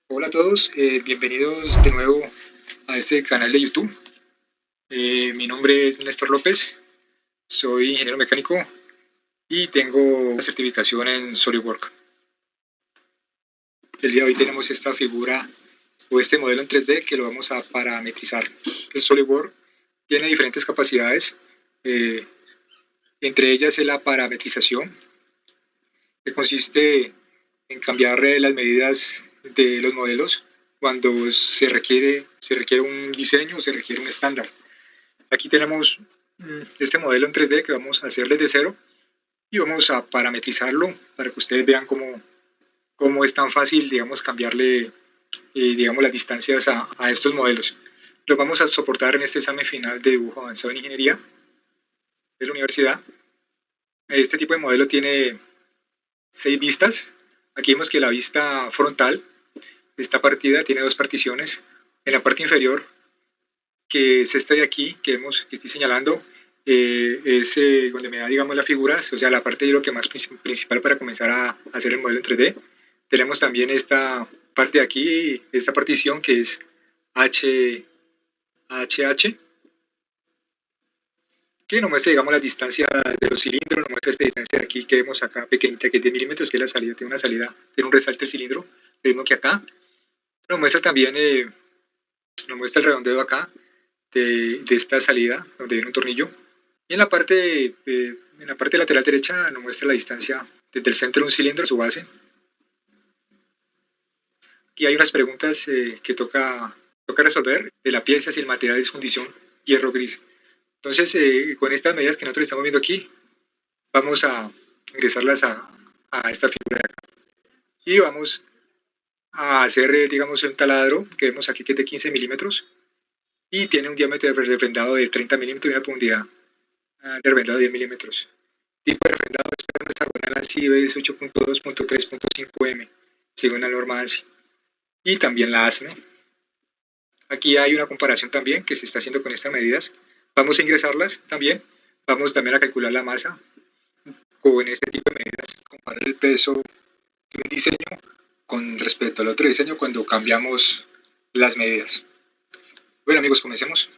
Hola a todos, bienvenidos de nuevo a este canal de YouTube. Mi nombre es Néstor López, soy ingeniero mecánico y tengo una certificación en SolidWorks. El día de hoy tenemos esta figura o este modelo en 3D que lo vamos a parametrizar. El SolidWorks tiene diferentes capacidades, eh, entre ellas es la parametrización, que consiste en cambiar las medidas de los modelos cuando se requiere un diseño o se requiere un estándar. Aquí tenemos este modelo en 3D que vamos a hacer desde cero y vamos a parametrizarlo para que ustedes vean cómo es tan fácil, digamos, cambiarle, digamos, las distancias a estos modelos. Los vamos a soportar en este examen final de dibujo avanzado en ingeniería de la universidad. Este tipo de modelo tiene 6 vistas. Aquí vemos que la vista frontal de esta partida tiene 2 particiones. En la parte inferior, que es esta de aquí, que estoy señalando, es donde me da, digamos, las figuras, o sea, la parte de lo que más principal para comenzar a hacer el modelo en 3D. Tenemos también esta parte de aquí, esta partición que es HH, que nos muestra, digamos, la distancia de los cilindros, nos muestra esta distancia de aquí que vemos acá, pequeñita, que es de milímetros, que es la salida, tiene una salida, tiene un resalte el cilindro, lo mismo que acá. Nos muestra también, nos muestra el redondeo acá, de esta salida, donde viene un tornillo. Y en la parte lateral derecha nos muestra la distancia desde el centro de un cilindro a su base. Aquí hay unas preguntas que toca resolver de la pieza, si el material es fundición hierro gris. Entonces, con estas medidas que nosotros estamos viendo aquí, vamos a ingresarlas a esta figura de acá. Y vamos a hacer, digamos, un taladro que vemos aquí que es de 15 milímetros y tiene un diámetro de refrendado de 30 milímetros y una profundidad de refrendado de 10 milímetros. Tipo de refrendado hexagonal ANSI es 8.2.3.5M, según la norma ANSI. Y también la ASME. Aquí hay una comparación también que se está haciendo con estas medidas. Vamos a ingresarlas también. Vamos también a calcular la masa con este tipo de medidas, comparar el peso de un diseño con respecto al otro diseño cuando cambiamos las medidas. Bueno amigos, comencemos.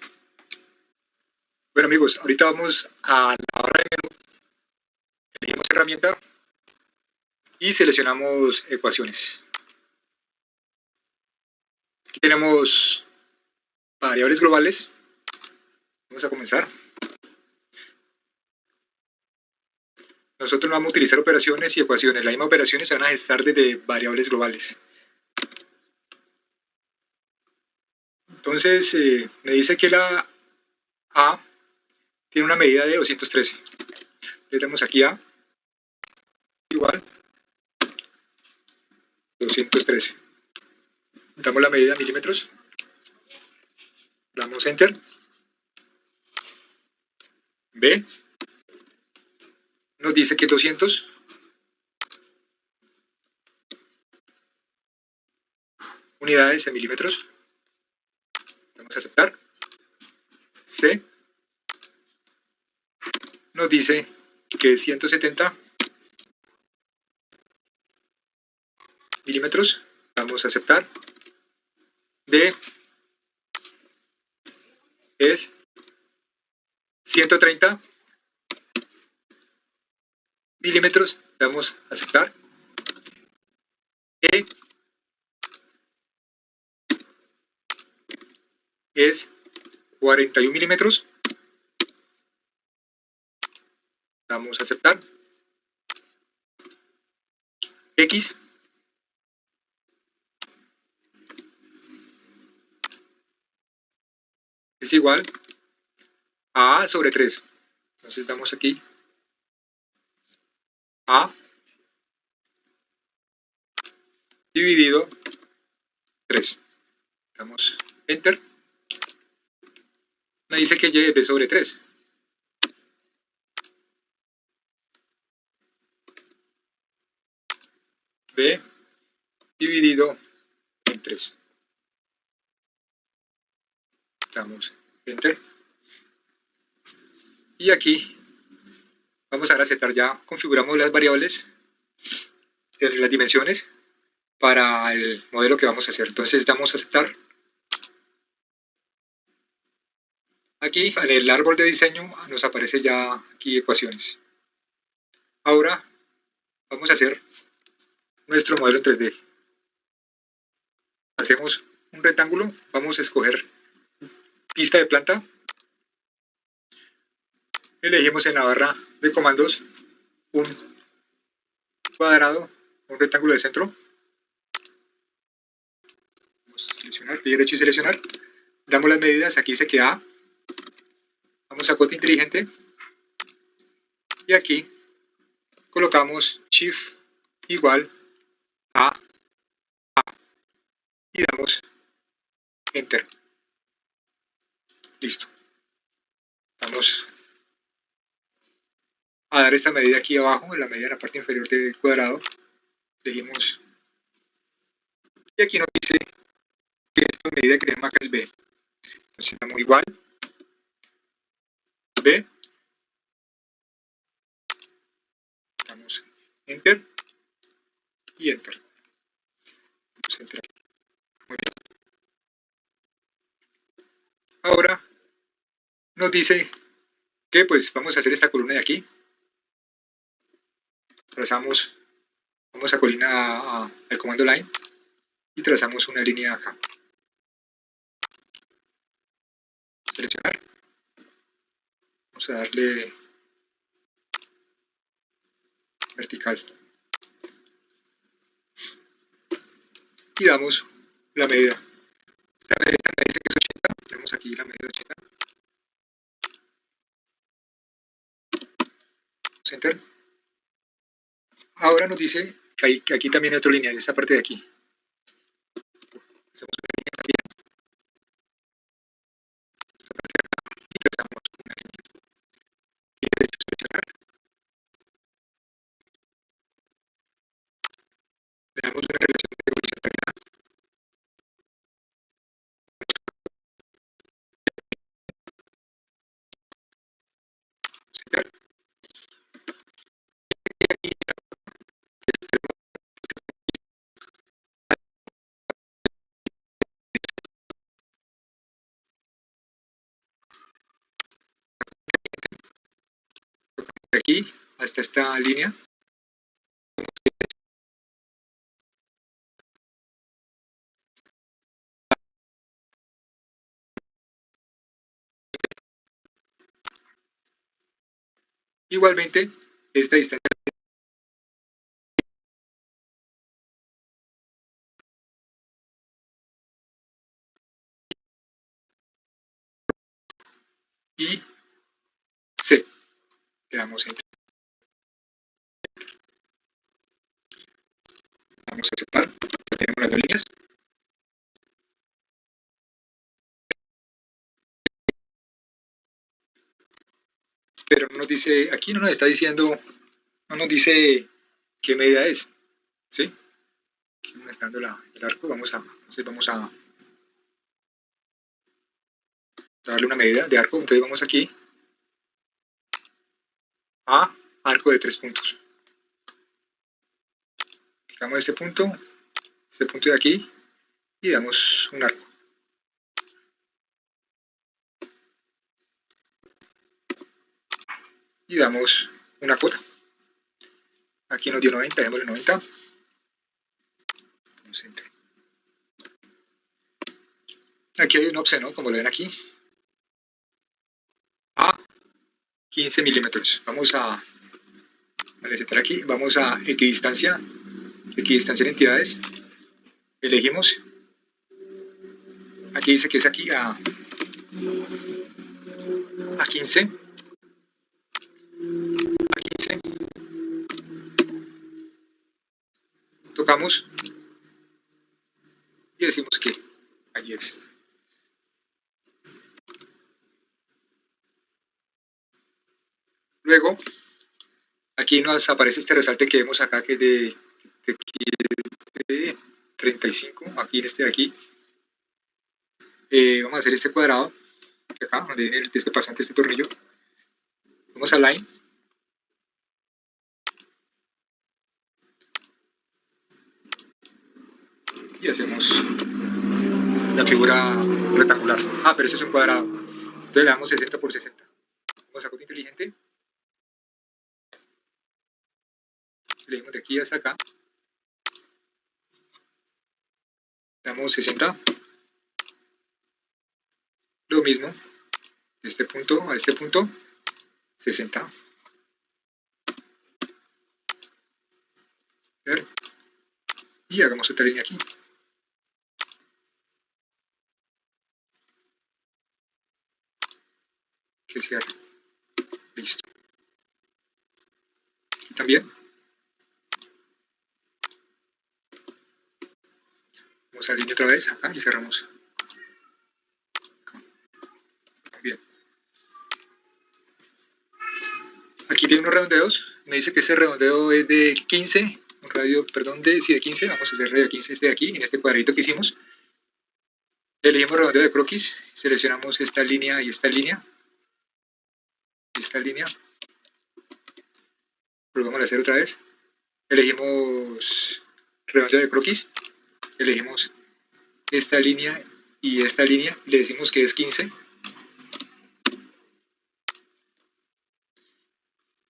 Bueno amigos, ahorita vamos a la barra de menú, elegimos herramienta y seleccionamos ecuaciones. Aquí tenemos variables globales. Vamos a comenzar. Nosotros no vamos a utilizar operaciones y ecuaciones. Las mismas operaciones se van a gestar desde variables globales. Entonces, me dice que la A tiene una medida de 213. Le damos aquí A igual 213. Damos la medida en milímetros. Damos Enter. B nos dice que es 200. Unidades en milímetros. Vamos a aceptar. C nos dice que es 170 milímetros. Vamos a aceptar. D es 130 milímetros. Damos a aceptar. E es 41 milímetros. Damos a aceptar. X es igual a A sobre 3. Entonces damos aquí A dividido 3. Damos Enter. Me dice que Y es B sobre 3. B dividido en 3. Damos Enter. Y aquí vamos a aceptar ya, configuramos las variables, las dimensiones. para el modelo que vamos a hacer. Entonces damos a aceptar. Aquí en el árbol de diseño nos aparece ya aquí ecuaciones. Ahora vamos a hacer nuestro modelo en 3D. Hacemos un rectángulo, vamos a escoger pista de planta, elegimos en la barra de comandos un cuadrado, un rectángulo de centro, vamos a seleccionar, clic derecho y seleccionar, damos las medidas, aquí dice que A, vamos a cuota inteligente y aquí colocamos Shift igual a y damos Enter. Listo. Vamos a dar esta medida aquí abajo, en la medida en la parte inferior del cuadrado. Elegimos y aquí nos dice que esta medida que tenemos acá es B. Entonces damos igual B, damos Enter y Enter. Vamos a entrar. Muy bien. Ahora nos dice que pues vamos a hacer esta columna de aquí. Trazamos, vamos a colina al comando line y trazamos una línea acá. Seleccionar. Vamos a darle vertical. Y damos la medida. Esta medida dice que es 80. Tenemos aquí la medida 80. Enter. Ahora nos dice que aquí también hay otro lineal, esta parte de aquí. Hacemos una línea también. Esta parte de acá y trazamos una línea. Y derecho seleccionar. Le damos una relación de horizontalidad. Enter. De aquí hasta esta línea. Igualmente, esta distancia y C. Le damos Enter. Vamos a aceptar. Tenemos las dos líneas. Pero no nos dice, aquí no nos está diciendo, no nos dice qué medida es. ¿Sí? Aquí no está dando el arco. Entonces vamos a darle una medida de arco. Entonces vamos aquí a arco de 3 puntos. Clicamos este punto de aquí y damos un arco. Y damos una cuota. Aquí nos dio 90, démosle 90. Aquí hay un offset, ¿no? Como lo ven aquí. A 15 milímetros. Vamos a separar aquí. Vamos a equidistancia en entidades. Elegimos. Aquí dice que es aquí a 15. A 15. Tocamos. Y decimos que allí es. Luego, aquí nos aparece este resalte que vemos acá, que es de 35, aquí en este de aquí. Vamos a hacer este cuadrado, de acá, donde viene este pasante, este tornillo. Vamos a Line. y hacemos la figura rectangular. Pero eso es un cuadrado. Entonces le damos 60 por 60. Vamos a código inteligente. Leemos de aquí hasta acá. Damos 60. Lo mismo. De este punto a este punto. 60. Y hagamos otra línea aquí. Que cierre. Listo. Y también. Vamos a la línea otra vez acá y cerramos. Bien. Aquí tiene unos redondeos. Me dice que ese redondeo es de 15. Un radio, perdón, de 15. Vamos a hacer radio 15 este de aquí, en este cuadradito que hicimos. Elegimos redondeo de croquis. Seleccionamos esta línea y esta línea. Esta línea. Volvamos a hacer otra vez. Elegimos redondeo de croquis. Elegimos esta línea y esta línea. Le decimos que es 15.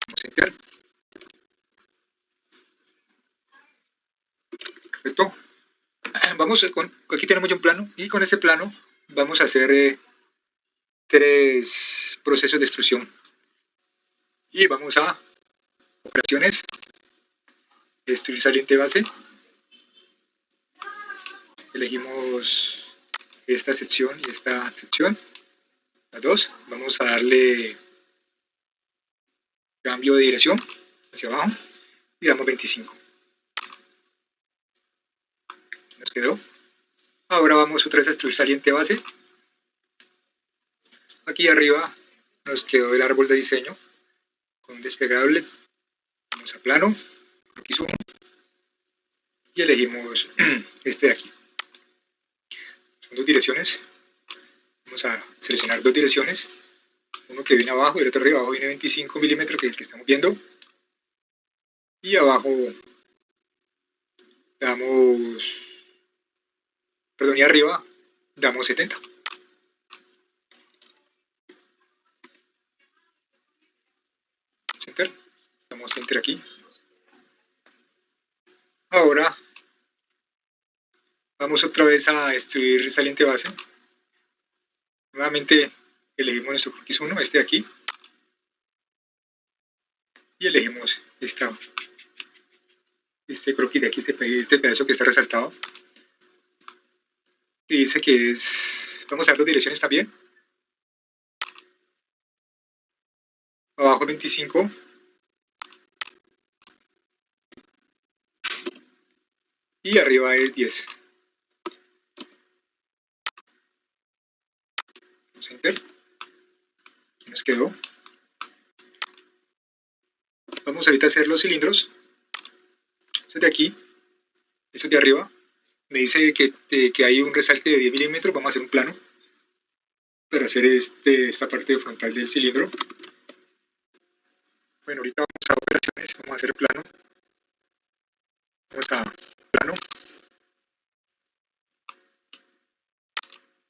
Vamos a enviar. Perfecto. Aquí tenemos ya un plano y con este plano vamos a hacer 3 procesos de extrusión. Y vamos a operaciones, extruir saliente base. Elegimos esta sección y esta sección, las dos. Vamos a darle cambio de dirección hacia abajo y damos 25. Nos quedó. Ahora vamos otra vez a extruir saliente base. Aquí arriba nos quedó el árbol de diseño con un desplegable. Vamos a plano, croquis 1 y elegimos este de aquí. Son 2 direcciones. Vamos a seleccionar 2 direcciones. Uno que viene abajo y el otro arriba. Abajo viene 25 milímetros, que es el que estamos viendo. Y abajo damos, perdón, y arriba damos 70. Enter. Damos enter aquí. Ahora vamos otra vez a extruir saliente base. Nuevamente elegimos nuestro croquis 1, este de aquí. Y elegimos este croquis de aquí, este pedazo que está resaltado. Y dice que es, vamos a dar 2 direcciones también. Abajo 25. Y arriba es 10. Vamos a enter. Aquí nos quedó. Vamos ahorita a hacer los cilindros. Eso de aquí, eso de arriba. Me dice que hay un resalte de 10 milímetros. Vamos a hacer un plano para hacer esta parte frontal del cilindro. Bueno, ahorita vamos a operaciones, vamos a hacer plano. Vamos a plano.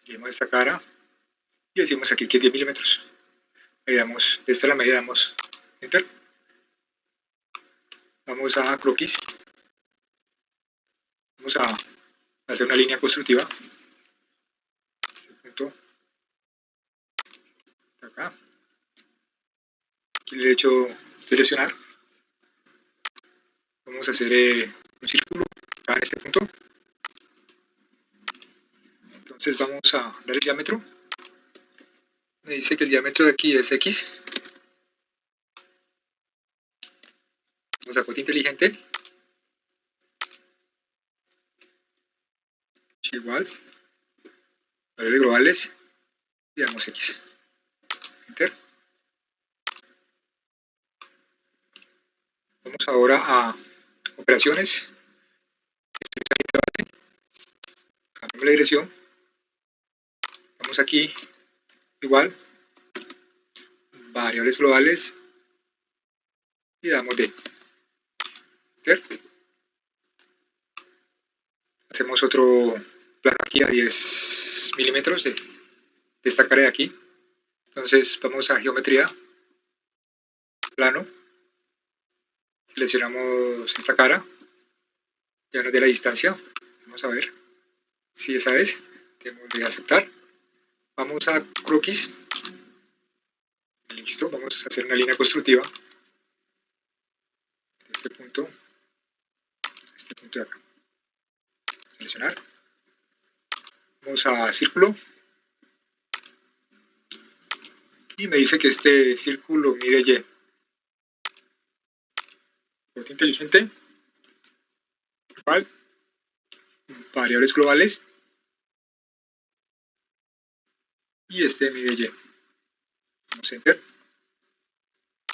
Leemos esta cara y decimos aquí que es 10 milímetros. Ahí damos, esta es la medida, damos enter. Vamos a croquis. Vamos a hacer una línea constructiva. Este punto de acá. Clic derecho seleccionar. Vamos a hacer un círculo acá en este punto. Entonces vamos a dar el diámetro. Me dice que el diámetro de aquí es X. Vamos a código inteligente. Igual. Valores globales. Y damos X. Enter. Vamos ahora a operaciones. Cambiamos la dirección. Vamos aquí. Igual. Variables globales. Y damos D. Enter. hacemos otro plano aquí a 10 milímetros de esta cara de aquí. Entonces vamos a geometría, plano, seleccionamos esta cara, ya nos dé la distancia, vamos a ver si esa es, tenemos de aceptar, vamos a croquis, listo, vamos a hacer una línea constructiva de este punto de acá, seleccionar, vamos a círculo, y me dice que este círculo mide Y. Corte inteligente, igual, variables globales, y este mide Y. Vamos a enter,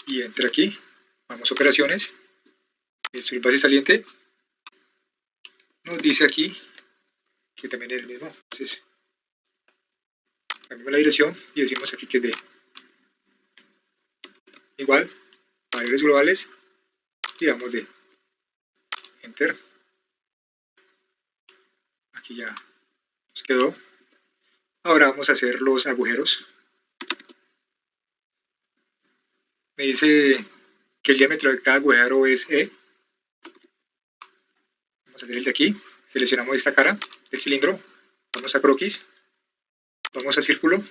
y enter aquí, vamos a operaciones, destruir base saliente, nos dice aquí que también es el mismo, entonces cambiamos la dirección y decimos aquí que es D. Igual, variables globales, y damos D. Enter. Aquí ya nos quedó. Ahora vamos a hacer los agujeros. Me dice que el diámetro de cada agujero es E. Vamos a hacer el de aquí. Seleccionamos esta cara del cilindro. Vamos a croquis. Vamos a círculo.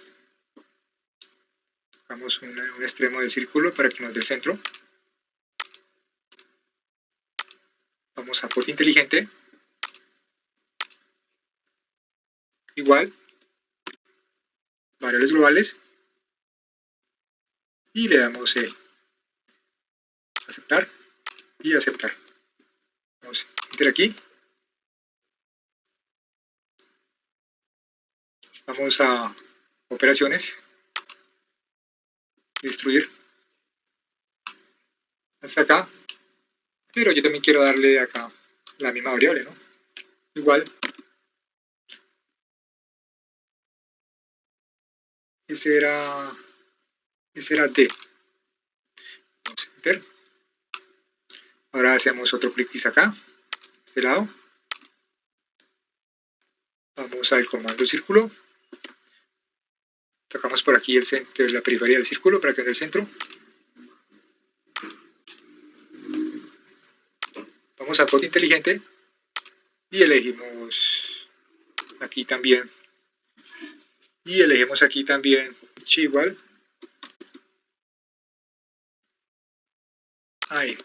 Tocamos un extremo del círculo para que nos dé el centro. Vamos a corte inteligente. Igual. Variables globales. Y le damos aceptar y aceptar. Vamos a enter aquí. Vamos a operaciones. Destruir. Hasta acá. Pero yo también quiero darle acá la misma variable, ¿no? Igual. Ese era D. Vamos a enter. Ahora hacemos otro clic acá, este lado. Vamos al comando círculo. Tocamos por aquí el centro, la periferia del círculo para que en el centro. Vamos a corte inteligente y elegimos aquí también. Y elegimos aquí también igual. Ahí.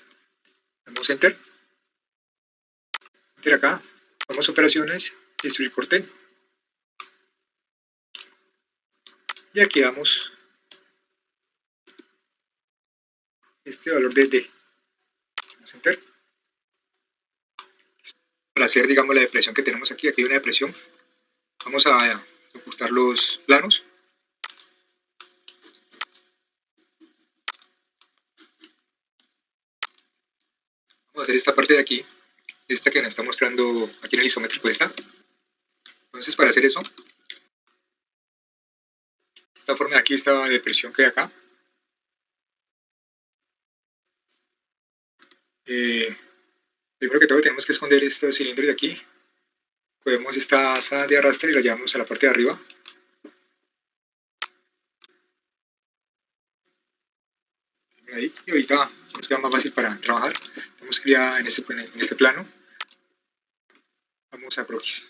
Damos enter. Enter acá. Vamos a operaciones, destruir corte. Y aquí damos este valor de D. Vamos a enter. Para hacer, digamos, la depresión que tenemos aquí, aquí hay una depresión. Vamos a ocultar los planos. Vamos a hacer esta parte de aquí, esta que nos está mostrando aquí en el isométrico esta. Entonces, para hacer eso, esta forma de aquí, esta depresión que hay acá, primero que todo tenemos que esconder estos cilindros de aquí. Cogemos esta asa de arrastre y la llevamos a la parte de arriba. Ahí, y ahorita nos queda más fácil para trabajar. Tenemos que ir en este plano. Vamos a croquis.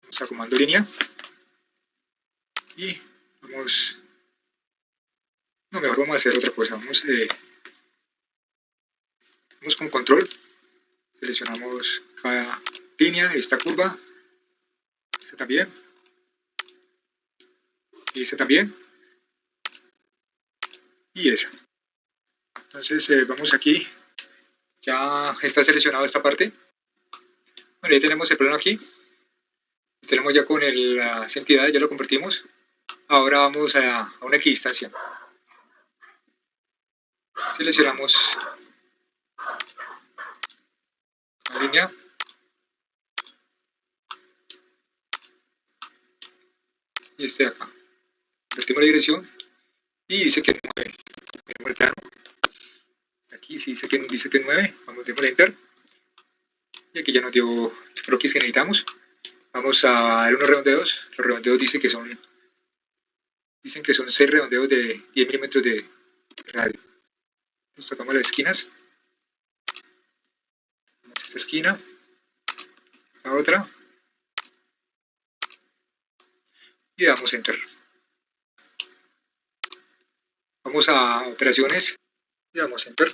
Vamos a comando línea. Y vamos... No, mejor vamos a hacer otra cosa. Vamos con control. Seleccionamos cada línea, esta curva. Esta también. Y esta también. Y esa. Entonces vamos aquí. Ya está seleccionado esta parte. Bueno, ya tenemos el plano aquí. Lo tenemos ya con las entidades, ya lo convertimos. Ahora vamos a una equidistancia. Seleccionamos la línea. Y este de acá. Convertimos la dirección. Y dice que 9. Tenemos el plano. Aquí sí dice que 9. Vamos a darle enter. Y aquí ya nos dio el croquis que necesitamos. Vamos a dar unos redondeos. Los redondeos dicen que son 6 redondeos de 10 milímetros de radio. Nos tocamos las esquinas. Esta esquina, esta otra. Y damos enter. Vamos a operaciones y damos enter.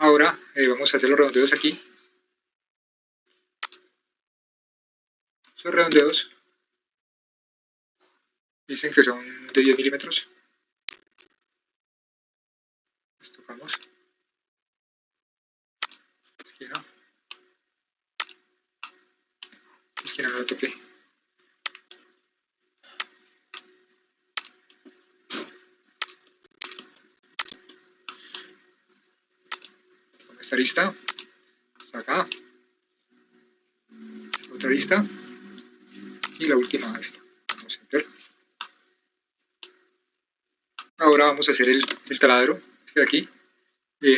Ahora vamos a hacer los redondeos aquí. Esos redondeos dicen que son de 10 milímetros. Los tocamos. Esquina. Esquina no lo toqué. Con esta lista. Hasta acá. Otra lista. Y la última esta. Vamos a enter. Ahora vamos a hacer el taladro. Este de aquí.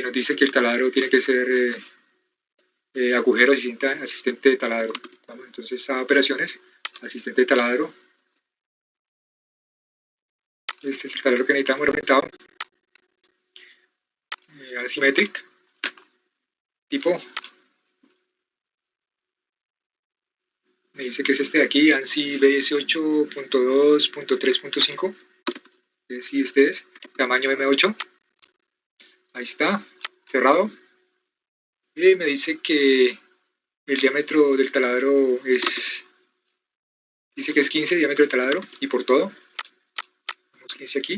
Nos dice que el taladro tiene que ser agujero asistente de taladro. Vamos entonces a operaciones, asistente de taladro. Este es el taladro que necesitamos representado. Asymmetric. Tipo. Me dice que es este de aquí, ANSI B18.2.3.5. Sí, este es. Tamaño M8. Ahí está. Cerrado. Y me dice que el diámetro del taladro es... Dice que es 15 diámetro del taladro y por todo. Vamos 15 aquí.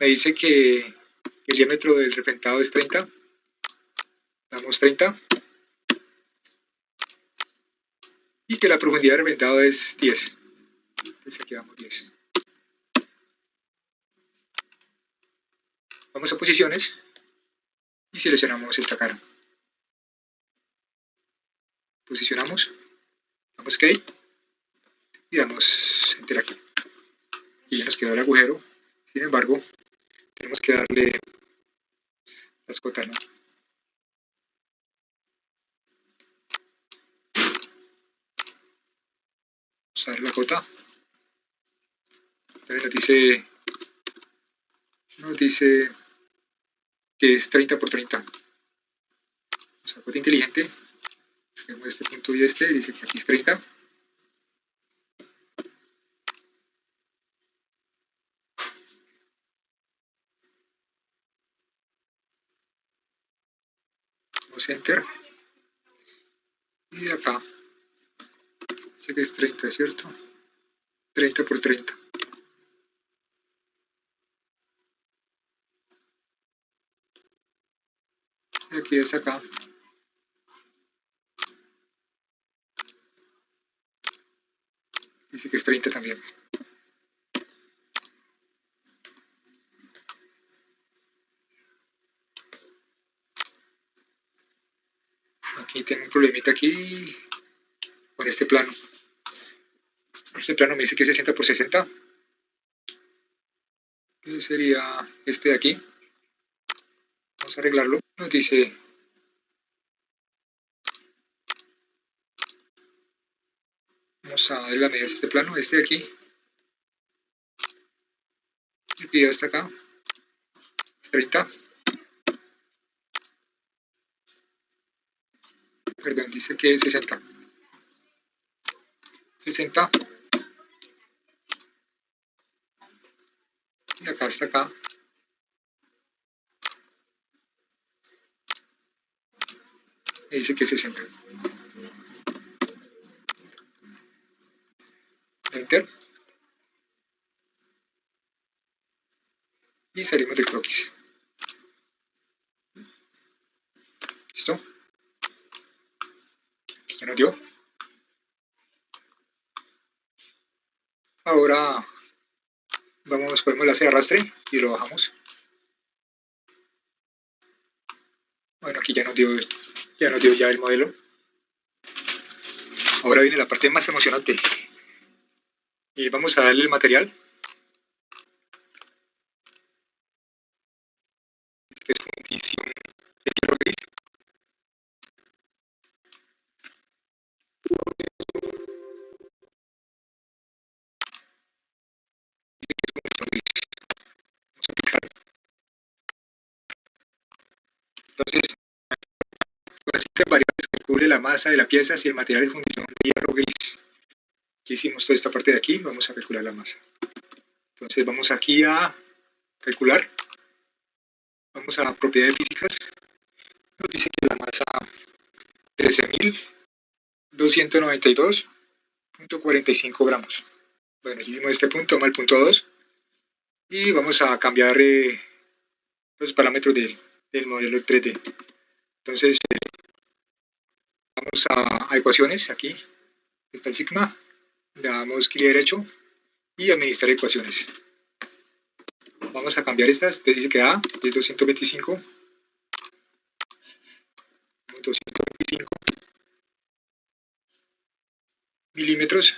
Me dice que el diámetro del refrentado es 30. Damos 30. Y que la profundidad del refrentado es 10. Entonces aquí damos 10. Vamos a posiciones y seleccionamos esta cara. Posicionamos. Damos OK. Y damos enter aquí. Y ya nos quedó el agujero. Sin embargo, tenemos que darle las cotas, ¿no? Vamos a dar la cota. Entonces nos dice que es 30 por 30. Vamos a cota inteligente. Escogemos este punto y este. Dice que aquí es 30. Damos enter. Y de acá dice que es 30, ¿cierto? 30 por 30. Y aquí es acá. Dice que es 30 también. Aquí tengo un problemita aquí con este plano. Este plano me dice que es 60 por 60. ¿Qué sería este de aquí? Vamos a arreglarlo. Nos dice vamos a darle las medidas a este plano, este de aquí. Y aquí hasta acá. Es 30. Perdón, dice que es 60. 60. Y acá hasta acá. Me dice que es 60. Enter. Y salimos del croquis. ¿Listo? Ya nos dio. Ahora ponemos el láser arrastre y lo bajamos. Bueno, aquí ya nos dio ya el modelo. Ahora viene la parte más emocionante. Y vamos a darle el material. Este es fundición es hierro gris. Entonces, las siguientes variables calcule la masa de la pieza si el material es fundición de hierro gris. Aquí hicimos toda esta parte de aquí, vamos a calcular la masa. Entonces vamos aquí a calcular, vamos a propiedades físicas, nos dice que la masa 13.292.45 gramos. Bueno, aquí hicimos este punto, vamos al punto 2 y vamos a cambiar los parámetros del modelo 3D. Entonces vamos a ecuaciones, aquí está el sigma, le damos clic derecho y administrar ecuaciones. Vamos a cambiar estas, entonces dice que A es 225 milímetros,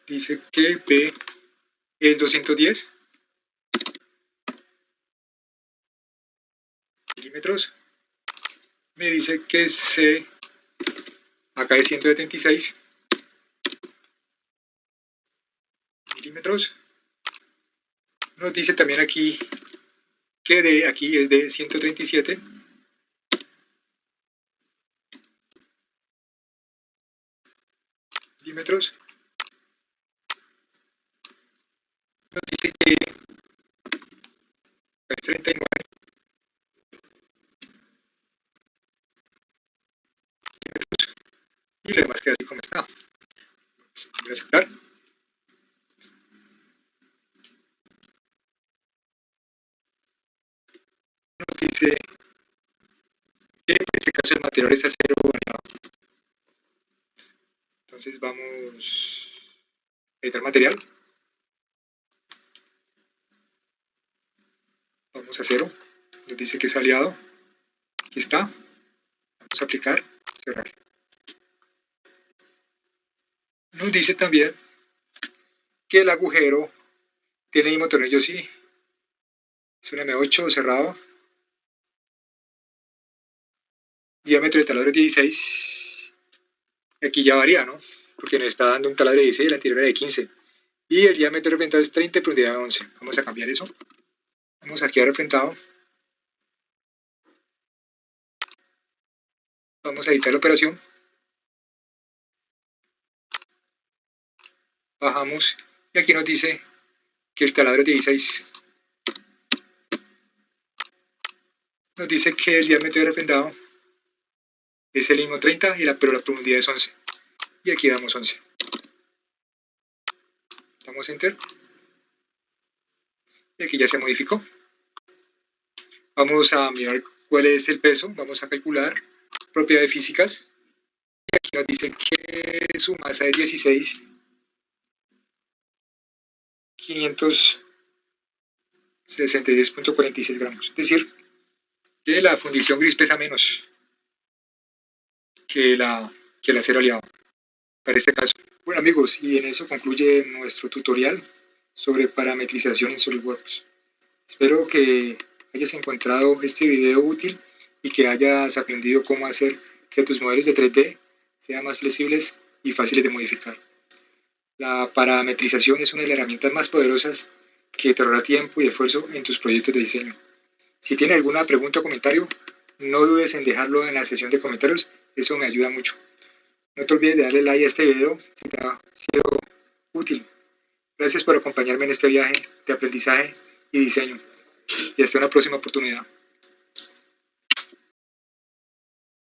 dice que P es 210 milímetros, me dice que C acá es 176 milímetros, nos dice también aquí que D aquí es de 137 milímetros, nos dice que es 39 milímetros y lo demás queda así como está. Voy a aceptar. Nos dice que en este caso el material es acero bañado. Entonces vamos a editar material. Vamos a acero. Nos dice que es aliado. Aquí está. Vamos a aplicar. Cerrar. Nos dice también que el agujero tiene el mismo tornillo, sí. Es un M8 cerrado. Diámetro de taladro 16. Aquí ya varía, ¿no? Porque nos está dando un taladro de 16 y el anterior era de 15. Y el diámetro refrentado es 30 y profundidad de 11. Vamos a cambiar eso. Vamos aquí a refrentado. Vamos a editar la operación. Bajamos. Y aquí nos dice que el taladro es 16. Nos dice que el diámetro de refrendado es el mismo 30, pero la profundidad es 11. Y aquí damos 11. Damos Enter. Y aquí ya se modificó. Vamos a mirar cuál es el peso. Vamos a calcular propiedades físicas. Y aquí nos dice que su masa es 16.566.46 gramos. Es decir, que la fundición gris pesa menos que el acero aliado, para este caso. Bueno amigos, y en eso concluye nuestro tutorial sobre parametrización en SolidWorks. Espero que hayas encontrado este video útil y que hayas aprendido cómo hacer que tus modelos de 3D sean más flexibles y fáciles de modificar. La parametrización es una de las herramientas más poderosas que te ahorrará tiempo y esfuerzo en tus proyectos de diseño. Si tienes alguna pregunta o comentario, no dudes en dejarlo en la sección de comentarios, eso me ayuda mucho. No te olvides de darle like a este video si te ha sido útil. Gracias por acompañarme en este viaje de aprendizaje y diseño. Y hasta una próxima oportunidad.